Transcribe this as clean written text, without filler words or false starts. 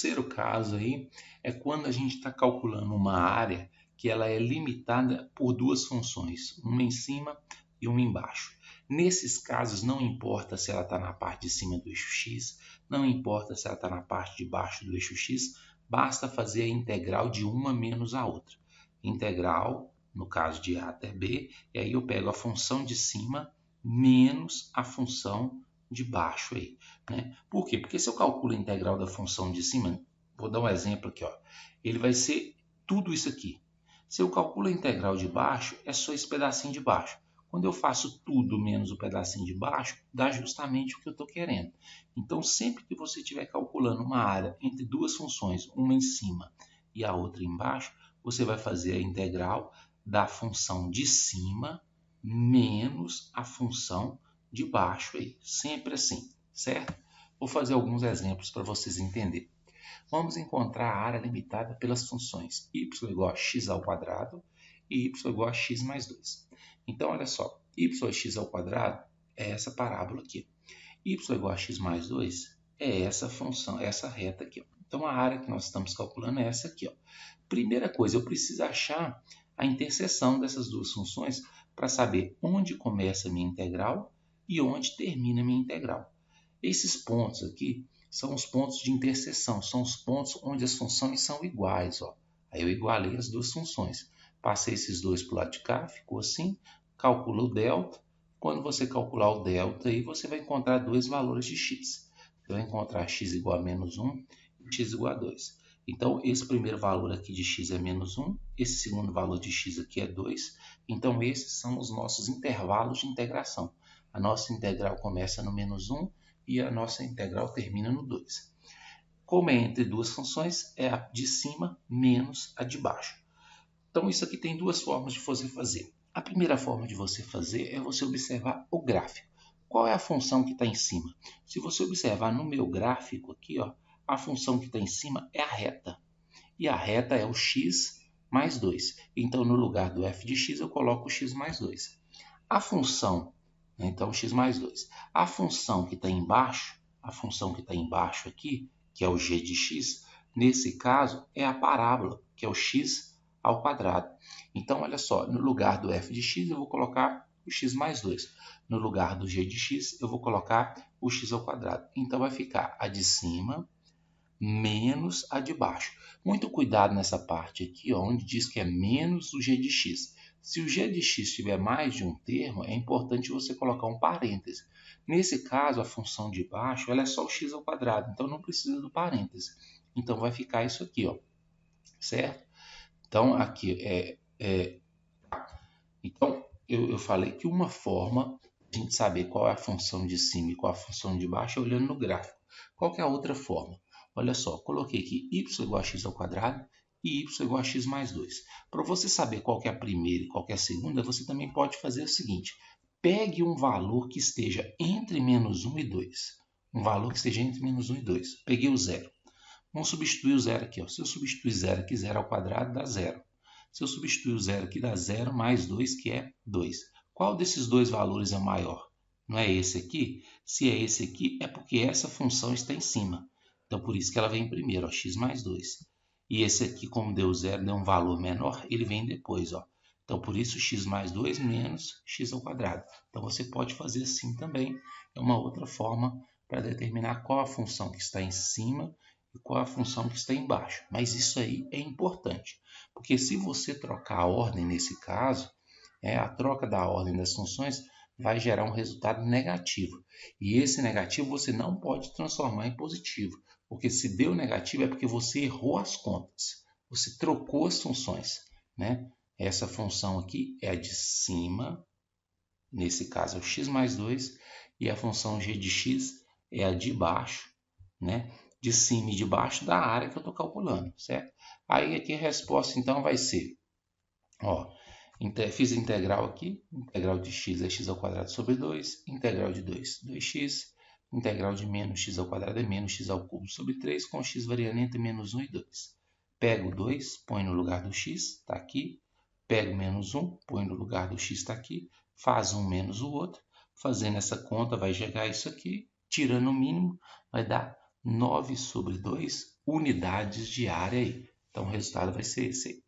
terceiro caso aí é quando a gente está calculando uma área que ela é limitada por duas funções, uma em cima e uma embaixo. Nesses casos, não importa se ela está na parte de cima do eixo x, não importa se ela está na parte de baixo do eixo x, basta fazer a integral de uma menos a outra. Integral, no caso de a até b, e aí eu pego a função de cima menos a função de baixo aí, né? Por quê? Porque se eu calculo a integral da função de cima, vou dar um exemplo aqui, ó, ele vai ser tudo isso aqui. Se eu calculo a integral de baixo, é só esse pedacinho de baixo. Quando eu faço tudo menos o pedacinho de baixo, dá justamente o que eu estou querendo. Então, sempre que você estiver calculando uma área entre duas funções, uma em cima e a outra embaixo, você vai fazer a integral da função de cima menos a função de baixo aí, sempre assim, certo? Vou fazer alguns exemplos para vocês entenderem. Vamos encontrar a área limitada pelas funções y igual a x ao quadrado e y igual a x mais 2. Então, olha só, yx ao quadrado é essa parábola aqui. Y igual a x mais 2 é essa função, essa reta aqui. Ó. Então, a área que nós estamos calculando é essa aqui. Ó. Primeira coisa, eu preciso achar a interseção dessas duas funções para saber onde começa a minha integral e onde termina a minha integral. Esses pontos aqui são os pontos de interseção, são os pontos onde as funções são iguais. Ó. Aí eu igualei as duas funções. Passei esses dois para o lado de cá, ficou assim, calcula o delta. Quando você calcular o delta, aí você vai encontrar dois valores de x. Você vai encontrar x igual a menos 1 e x igual a 2. Então, esse primeiro valor aqui de x é menos 1, esse segundo valor de x aqui é 2. Então, esses são os nossos intervalos de integração. A nossa integral começa no menos 1 e a nossa integral termina no 2. Como é entre duas funções, é a de cima menos a de baixo. Então, isso aqui tem duas formas de você fazer. A primeira forma de você fazer é você observar o gráfico. Qual é a função que está em cima? Se você observar no meu gráfico aqui, ó, a função que está em cima é a reta. E a reta é o x mais 2. Então, no lugar do f de x, eu coloco o x mais 2. A função, então, x mais 2. A função que está embaixo, aqui, que é o g de x, nesse caso, é a parábola, que é o x ao quadrado. Então, olha só, no lugar do f de x, eu vou colocar o x mais 2. No lugar do g de x, eu vou colocar o x ao quadrado. Então, vai ficar a de cima menos a de baixo. Muito cuidado nessa parte aqui, ó, onde diz que é menos o g de x. Se o g de x tiver mais de um termo, é importante você colocar um parêntese. Nesse caso, a função de baixo ela é só o x ao quadrado, então não precisa do parêntese. Então, vai ficar isso aqui, ó, certo? Então, aqui Então, eu falei que uma forma de a gente saber qual é a função de cima e qual é a função de baixo é olhando no gráfico. Qual que é a outra forma? Olha só, coloquei aqui y igual a x ao quadrado e y igual a x mais 2. Para você saber qual que é a primeira e qual que é a segunda, você também pode fazer o seguinte. Pegue um valor que esteja entre menos 1 e 2. Um valor que esteja entre menos 1 e 2. Peguei o zero. Vamos substituir o zero aqui. Ó. Se eu substituir zero aqui, zero ao quadrado dá zero. Se eu substituir o zero aqui, dá 0 mais 2, que é 2. Qual desses dois valores é o maior? Não é esse aqui? Se é esse aqui, é porque essa função está em cima. Então, por isso que ela vem primeiro, ó, x mais 2. E esse aqui, como deu 0, deu um valor menor, ele vem depois. Ó. Então, por isso, x mais 2 menos x ao quadrado. Então, você pode fazer assim também. É uma outra forma para determinar qual a função que está em cima e qual a função que está embaixo. Mas isso aí é importante. Porque se você trocar a ordem nesse caso, a troca da ordem das funções vai gerar um resultado negativo. E esse negativo você não pode transformar em positivo. Porque se deu negativo é porque você errou as contas. Você trocou as funções. Né? Essa função aqui é a de cima, nesse caso é o x mais 2, e a função g de x é a de baixo, né? De cima e de baixo da área que eu estou calculando, certo? Aí aqui a resposta então vai ser, ó, fiz a integral aqui, integral de x é x ao quadrado sobre 2, integral de 2, 2x, integral de menos x ao quadrado é menos x ao cubo sobre 3, com x variando entre menos 1 e 2. Pego o 2, põe no lugar do x, está aqui, pego menos 1, põe no lugar do x, está aqui, faz um menos o outro, fazendo essa conta vai chegar a isso aqui, tirando o mínimo, vai dar 9 sobre 2, unidades de área aí. Então o resultado vai ser esse aí.